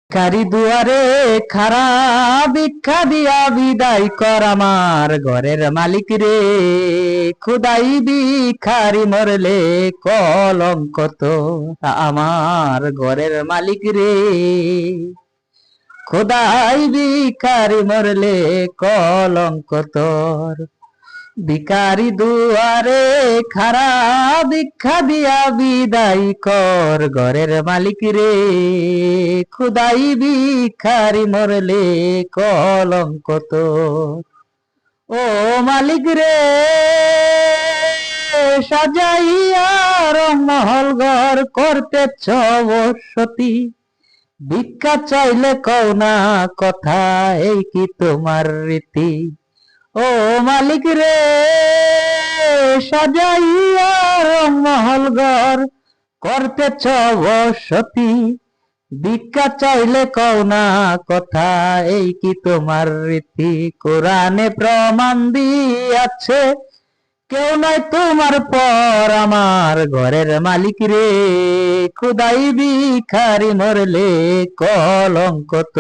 কারি দুয়ারে খারা ভিক্ষা দিয়া বিদায় কর আমার ঘরের মালিক রে। খুদাই ভিখারি মরলে কলঙ্ক তো আমার ঘরের মালিক রে। খুদাই ভিখারি মরলে কলঙ্ক তোর। ভিখারি দুয়ারে খারা ভিক্ষা দিয়া বিদায় কর ঘরের মালিক রে। খুদাই ভিখারি মরলে কলঙ্ক তোর। ও মালিক রে, সাজাইয়া রংমহল ঘর করতেছ বসতি। ভিক্ষা চাইলে কও না কথা, এই কি তোমার রীতি? ও মালিক রে, সাজাইয়া রংমহল ঘর করতেছ বসতি। ভিক্ষা চাইলে কও না কথা, এই কি তোমার রীতি? কোরআনে প্রমাণ দিয়াছে কেউ নাই তোমার পর আমার ঘরের মালিক রে। খুদাই ভিখারি মরলে কলঙ্ক তো।